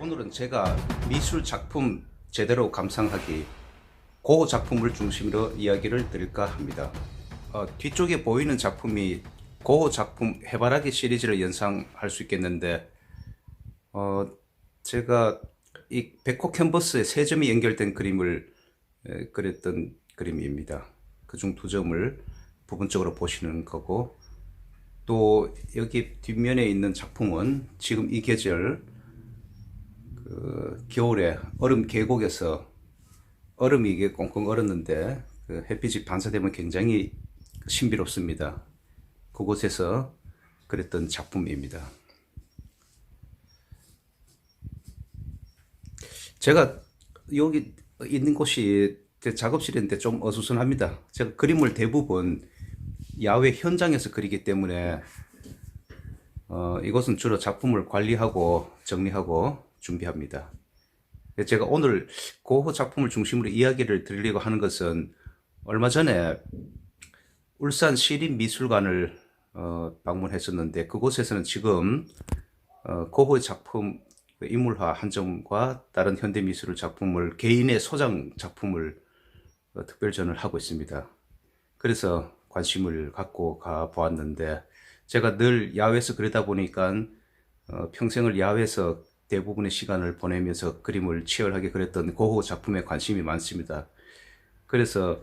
오늘은 제가 미술 작품 제대로 감상하기 그 작품을 중심으로 이야기를 드릴까 합니다. 뒤쪽에 보이는 작품이 그 작품 해바라기 시리즈를 연상할 수 있겠는데 제가 이 백호 캔버스에 세 점이 연결된 그림을 그렸던 그림입니다. 그중 두 점을 부분적으로 보시는 거고, 또 여기 뒷면에 있는 작품은 지금 이 계절 겨울에 얼음 계곡에서 얼음이 이게 꽁꽁 얼었는데 그 햇빛이 반사되면 굉장히 신비롭습니다. 그곳에서 그랬던 작품입니다. 제가 여기 있는 곳이 제 작업실인데 좀 어수선합니다. 제가 그림을 대부분 야외 현장에서 그리기 때문에 이곳은 주로 작품을 관리하고 정리하고 준비합니다. 제가 오늘 그 작품을 중심으로 이야기를 드리려고 하는 것은, 얼마 전에 울산 시립미술관을 방문했었는데, 그곳에서는 지금 고흐의 작품 인물화 한 점과 다른 현대미술 작품을, 개인의 소장 작품을 특별전을 하고 있습니다. 그래서 관심을 갖고 가 보았는데, 제가 늘 야외에서 그러다 보니까 평생을 야외에서 대부분의 시간을 보내면서 그림을 치열하게 그렸던 고흐 작품에 관심이 많습니다. 그래서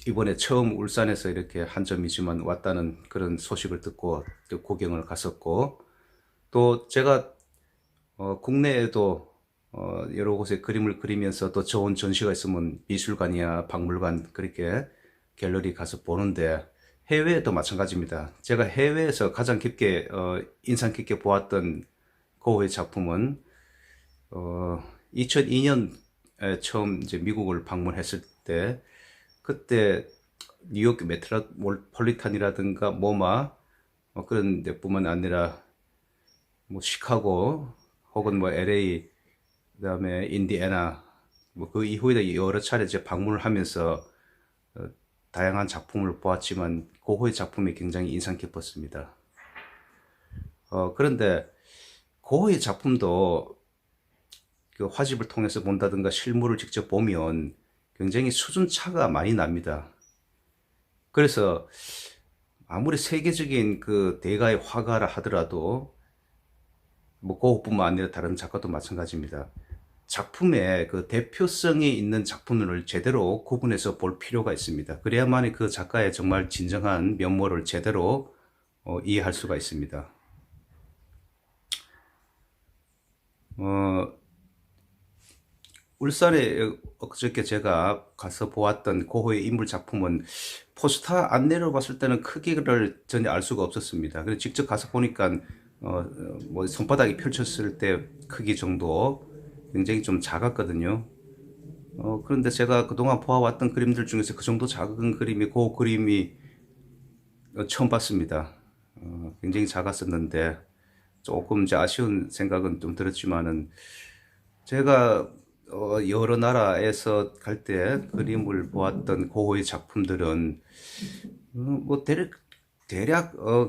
이번에 처음 울산에서 이렇게 한 점이지만 왔다는 그런 소식을 듣고 또 구경을 갔었고, 또 제가 국내에도 여러 곳에 그림을 그리면서 또 좋은 전시가 있으면 미술관이야 박물관 그렇게 갤러리 가서 보는데, 해외에도 마찬가지입니다. 제가 해외에서 가장 깊게 인상 깊게 보았던 고흐의 작품은 2002년에 처음 이제 미국을 방문했을 때, 그때 뉴욕 메트로폴리탄이라든가 모마 그런 데뿐만 아니라 뭐 시카고 혹은 뭐 LA, 그다음에 인디애나, 뭐 그 이후에 여러 차례 이제 방문을 하면서 다양한 작품을 보았지만 고흐의 작품이 굉장히 인상 깊었습니다. 그런데 고흐의 작품도 그 화집을 통해서 본다든가 실물을 직접 보면 굉장히 수준 차가 많이 납니다. 그래서 아무리 세계적인 그 대가의 화가라 하더라도, 뭐 고흐뿐만 아니라 다른 작가도 마찬가지입니다. 작품에 그 대표성이 있는 작품을 제대로 구분해서 볼 필요가 있습니다. 그래야만이 그 작가의 정말 진정한 면모를 제대로 이해할 수가 있습니다. 울산에 엊그저께 제가 가서 보았던 고흐의 인물 작품은 포스터 안내로 봤을 때는 크기를 전혀 알 수가 없었습니다. 그래서 직접 가서 보니까 뭐 손바닥이 펼쳤을 때 크기 정도, 굉장히 좀 작았거든요. 그런데 제가 그동안 보아왔던 그림들 중에서 그 정도 작은 그림이, 그 그림이 처음 봤습니다. 굉장히 작았었는데 조금 이제 아쉬운 생각은 좀 들었지만은, 제가 여러 나라에서 갈 때 그림을 보았던 고흐의 작품들은 뭐 대략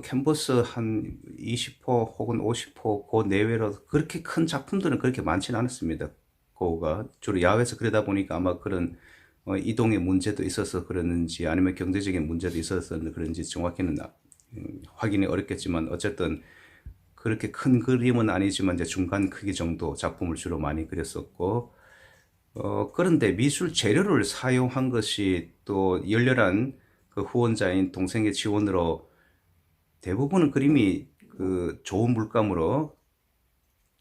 캔버스 한 20호 혹은 50호 그 내외로 그렇게 큰 작품들은 그렇게 많지는 않았습니다. 고흐가 주로 야외에서 그러다 보니까 아마 그런 이동의 문제도 있어서 그러는지 아니면 경제적인 문제도 있어서 그런지 정확히는 확인이 어렵겠지만, 어쨌든 그렇게 큰 그림은 아니지만 이제 중간 크기 정도 작품을 주로 많이 그렸었고, 그런데 미술 재료를 사용한 것이 또 열렬한 그 후원자인 동생의 지원으로 대부분은 그림이 그 좋은 물감으로,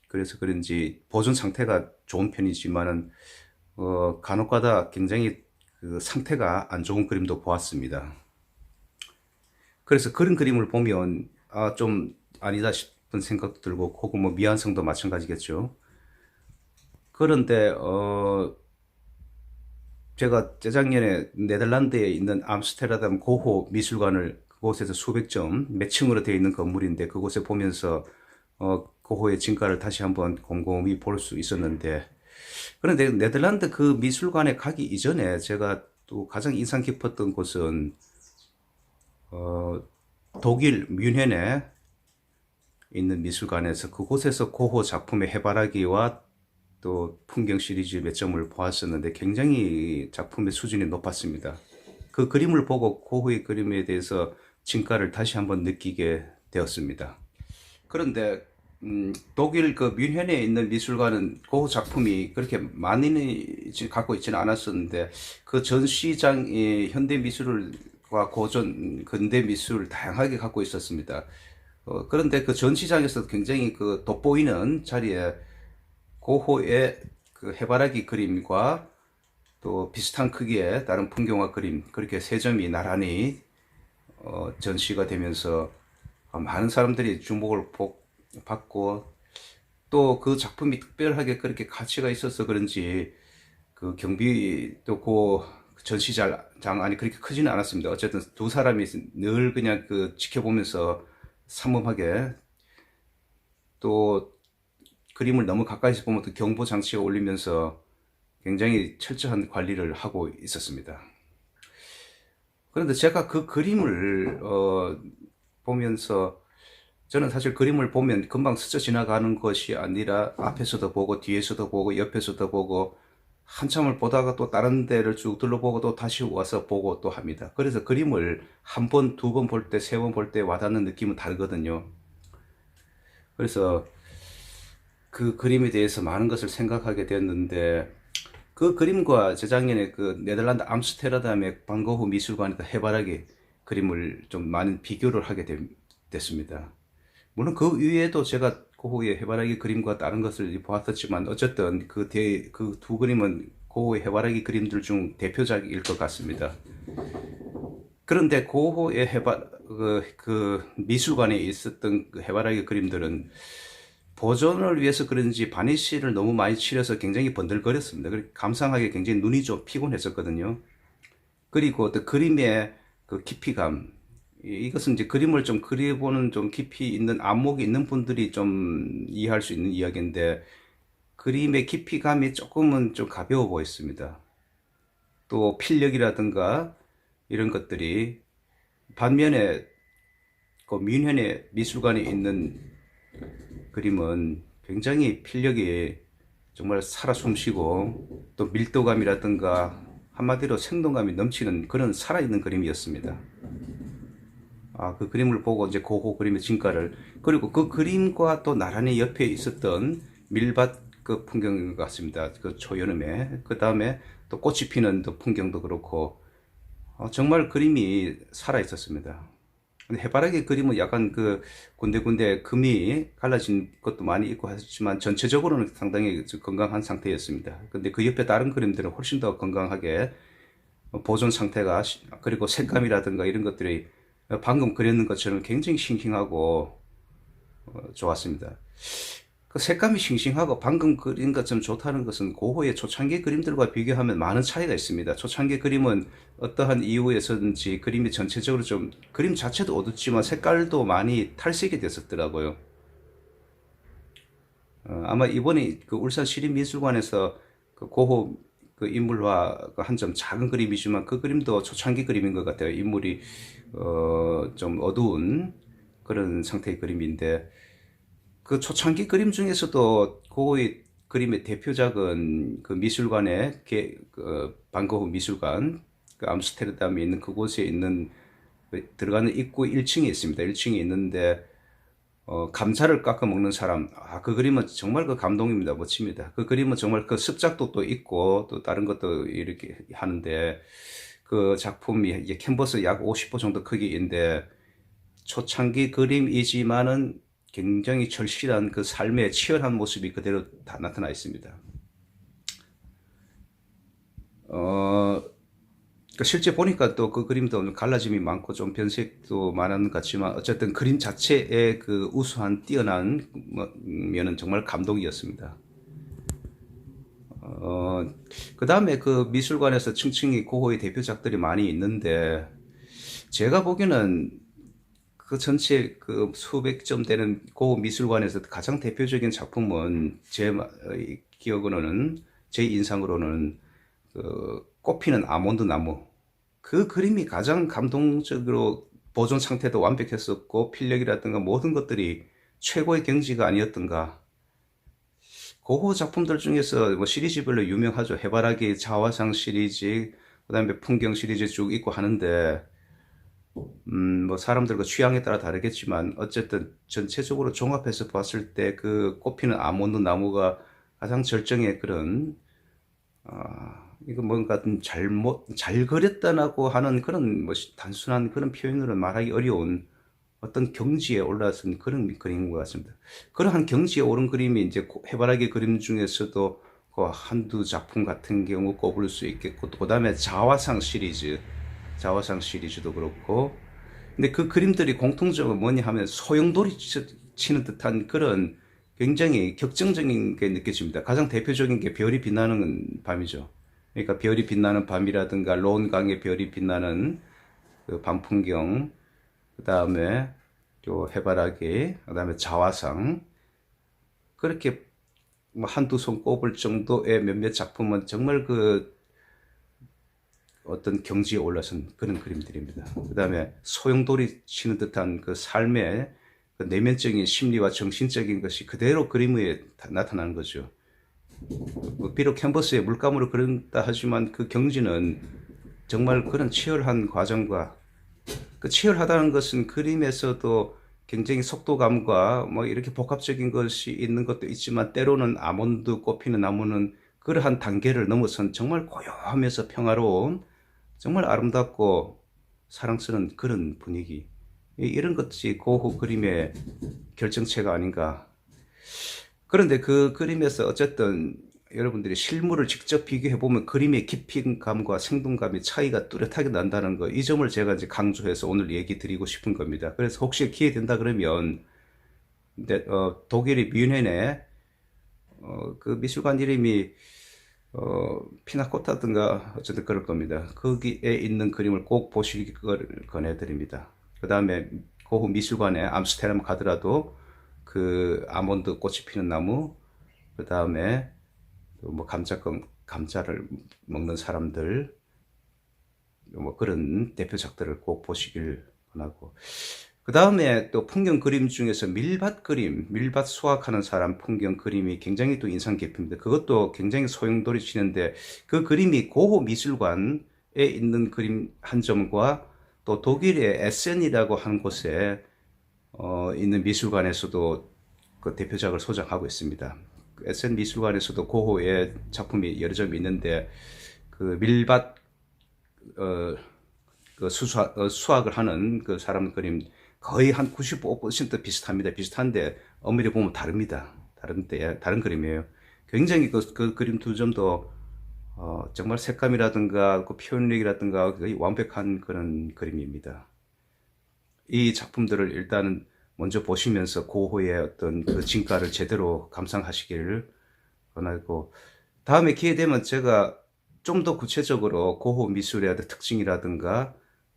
그래서 그런지 보존 상태가 좋은 편이지만은 간혹가다 굉장히 그 상태가 안 좋은 그림도 보았습니다. 그래서 그런 그림을 보면 좀 아니다 싶은 생각도 들고, 혹은 뭐 미안성도 마찬가지겠죠. 그런데 제가 재작년에 네덜란드에 있는 암스테르담 고호 미술관을, 그곳에서 수백 점, 몇 층으로 되어 있는 건물인데 그곳에 보면서 고호의 진가를 다시 한번 곰곰이 볼 수 있었는데, 그런데 네덜란드 그 미술관에 가기 이전에 제가 또 가장 인상 깊었던 곳은 독일 뮌헨의 있는 미술관에서 그곳에서 고호 작품의 해바라기와 또 풍경 시리즈 몇 점을 보았었는데 굉장히 작품의 수준이 높았습니다. 그 그림을 보고 고흐의 그림에 대해서 진가를 다시 한번 느끼게 되었습니다. 그런데 독일 그 뮌헨에 있는 미술관은 고흐 작품이 그렇게 많이 갖고 있지는 않았었는데 그 전시장이 현대 미술과 고전 근대 미술을 다양하게 갖고 있었습니다. 그런데 그 전시장에서 굉장히 그 돋보이는 자리에 고흐의 그 해바라기 그림과 또 비슷한 크기의 다른 풍경화 그림 그렇게 세 점이 나란히 전시가 되면서 많은 사람들이 주목을 받고 또 그 작품이 특별하게 그렇게 가치가 있어서 그런지 그 경비도 그 전시장 안이 그렇게 크지는 않았습니다. 어쨌든 두 사람이 늘 그냥 그 지켜보면서 삼엄하게 또 그림을 너무 가까이서 보면 또 경보 장치가 울리면서 굉장히 철저한 관리를 하고 있었습니다. 그런데 제가 그 그림을 보면서 저는 사실 그림을 보면 금방 스쳐 지나가는 것이 아니라 앞에서도 보고 뒤에서도 보고 옆에서도 보고 한참을 보다가 또 다른 데를 쭉 둘러보고 또 다시 와서 보고 또 합니다. 그래서 그림을 한 번, 두 번 볼 때, 세 번 볼 때 와닿는 느낌은 다르거든요. 그래서 그 그림에 대해서 많은 것을 생각하게 됐는데 그 그림과 재작년에 그 네덜란드 암스테르담의 반 고흐 미술관에서 해바라기 그림을 좀 많은 비교를 하게 됐습니다. 물론 그 위에도 제가 고흐의 해바라기 그림과 다른 것을 보았었지만 어쨌든 그 두 그림은 고흐의 해바라기 그림들 중 대표작일 것 같습니다. 그런데 고흐의 그 미술관에 있었던 그 해바라기 그림들은 보존을 위해서 그런지 바니쉬를 너무 많이 칠해서 굉장히 번들거렸습니다. 감상하기 굉장히 눈이 좀 피곤했었거든요. 그리고 또 그림의 그 깊이감, 이것은 이제 그림을 좀 그려보는 좀 깊이 있는 안목이 있는 분들이 좀 이해할 수 있는 이야기인데 그림의 깊이감이 조금은 좀 가벼워 보였습니다. 또 필력이라든가 이런 것들이 반면에 그 뮌헨의 미술관에 있는 그림은 굉장히 필력이 정말 살아 숨쉬고 또 밀도감이라든가 한마디로 생동감이 넘치는 그런 살아있는 그림이었습니다. 그 그림을 보고 이제 고흐 그림의 진가를 그리고 그 그림과 또 나란히 옆에 있었던 밀밭 그 풍경 같습니다. 그 초여름에 그 다음에 또 꽃이 피는 또 풍경도 그렇고 정말 그림이 살아 있었습니다. 해바라기 그림은 약간 그 군데군데 금이 갈라진 것도 많이 있고 하지만 전체적으로는 상당히 건강한 상태였습니다. 근데 그 옆에 다른 그림들은 훨씬 더 건강하게 보존 상태가 그리고 색감이라든가 이런 것들이 방금 그렸는 것처럼 굉장히 싱싱하고 좋았습니다. 그 색감이 싱싱하고 방금 그린 것처럼 좋다는 것은 고흐의 초창기 그림들과 비교하면 많은 차이가 있습니다. 초창기 그림은 어떠한 이유에서든지 그림이 전체적으로 좀 그림 자체도 어둡지만 색깔도 많이 탈색이 됐었더라고요. 아마 이번에 그 울산 시립미술관에서 그 고흐 그 인물화 한 점 작은 그림이지만 그 그림도 초창기 그림인 것 같아요. 인물이 좀 어두운 그런 상태의 그림인데 그 초창기 그림 중에서도 고흐의 그림의 대표작은 그 미술관의 반 고흐 미술관 그 암스테르담에 있는 그곳에 있는 들어가는 입구 1층에 있습니다. 1층에 있는데 감자를 깎아 먹는 사람. 그 그림은 정말 그 감동입니다. 멋집니다. 그 그림은 정말 그 습작도 또 있고 또 다른 것도 이렇게 하는데 그 작품이 이제 캔버스 약 50호 정도 크기인데 초창기 그림이지만은 굉장히 절실한 그 삶의 치열한 모습이 그대로 다 나타나 있습니다. 실제 보니까 또 그 그림도 갈라짐이 많고 좀 변색도 많은 것 같지만 어쨌든 그림 자체의 그 우수한 뛰어난 면은 정말 감동이었습니다. 그 다음에 그 미술관에서 층층이 고흐의 대표작들이 많이 있는데 제가 보기에는 그 전체 그 수백 점 되는 고흐 미술관에서 가장 대표적인 작품은 제 기억으로는 제 인상으로는 그 꽃피는 아몬드 나무 그 그림이 가장 감동적으로 보존 상태도 완벽했었고 필력이라든가 모든 것들이 최고의 경지가 아니었던가. 고흐 작품들 중에서 뭐 시리즈별로 유명하죠. 해바라기 자화상 시리즈, 그다음에 풍경 시리즈 쭉 있고 하는데, 뭐 사람들과 취향에 따라 다르겠지만 어쨌든 전체적으로 종합해서 봤을 때 그 꽃피는 아몬드 나무가 가장 절정의 그런, 이거 뭔가 좀 잘 그렸다라고 하는 그런 뭐 단순한 그런 표현으로 말하기 어려운 어떤 경지에 올라선 그런 그림인 것 같습니다. 그러한 경지에 오른 그림이 이제 해바라기 그림 중에서도 그 한두 작품 같은 경우 꼽을 수 있겠고, 또 그다음에 자화상 시리즈도 그렇고. 근데 그 그림들이 공통적으로 뭐냐 하면 소용돌이 치는 듯한 그런 굉장히 격정적인 게 느껴집니다. 가장 대표적인 게 별이 빛나는 밤이죠. 그러니까 별이 빛나는 밤이라든가 론강의 별이 빛나는 그 밤 풍경, 그 다음에 또 해바라기, 그 다음에 자화상, 그렇게 뭐 한두 손 꼽을 정도의 몇몇 작품은 정말 그 어떤 경지에 올라선 그런 그림들입니다. 그 다음에 소용돌이 치는 듯한 그 삶의 그 내면적인 심리와 정신적인 것이 그대로 그림 위에 나타나는 거죠. 뭐 비록 캔버스에 물감으로 그린다 하지만 그 경지는 정말 그런 치열한 과정과, 그 치열하다는 것은 그림에서도 굉장히 속도감과 뭐 이렇게 복합적인 것이 있는 것도 있지만, 때로는 아몬드 꽃피는 나무는 그러한 단계를 넘어선 정말 고요하면서 평화로운, 정말 아름답고 사랑스러운 그런 분위기, 이런 것이 고흐 그림의 결정체가 아닌가. 그런데 그 그림에서 어쨌든 여러분들이 실물을 직접 비교해 보면 그림의 깊이감과 생동감의 차이가 뚜렷하게 난다는 거, 이 점을 제가 이제 강조해서 오늘 얘기 드리고 싶은 겁니다. 그래서 혹시 기회 된다 그러면 독일의 뮌헨에 그 미술관 이름이 피나코타든가 어쨌든 그럴 겁니다. 거기에 있는 그림을 꼭 보시기를 권해드립니다. 그 다음에 고흐 미술관에 암스테르담 가더라도 그 아몬드 꽃이 피는 나무, 그 다음에 뭐 감자를 먹는 사람들, 뭐 그런 대표작들을 꼭 보시길 권하고, 그 다음에 또 풍경 그림 중에서 밀밭 수확하는 사람 풍경 그림이 굉장히 또 인상 깊습니다. 그것도 굉장히 소용돌이 치는데, 그 그림이 고흐 미술관에 있는 그림 한 점과 또 독일의 에센이라고 하는 곳에 있는 미술관에서도 그 대표작을 소장하고 있습니다. 에센 미술관에서도 고흐의 작품이 여러 점 있는데, 그 밀밭 그 수학을 하는 그 사람 그림 거의 한 95% 비슷합니다. 비슷한데 엄밀히 보면 다릅니다. 다른 그림이에요. 굉장히 그 그림 두 점도 정말 색감이라든가 그 표현력이라든가 거의 완벽한 그런 그림입니다. 이 작품들을 일단은 먼저 보시면서 고흐의 어떤 그 진가를 제대로 감상하시기를 권하고, 다음에 기회 되면 제가 좀 더 구체적으로 고흐 미술의 특징이라든가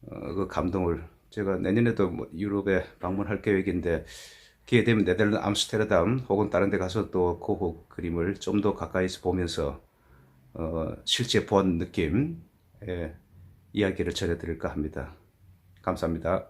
그 감동을, 제가 내년에도 뭐 유럽에 방문할 계획인데 기회 되면 네덜란드 암스테르담 혹은 다른 데 가서 또 고흐 그림을 좀 더 가까이서 보면서 실제 본 느낌 이야기를 전해드릴까 합니다. 감사합니다.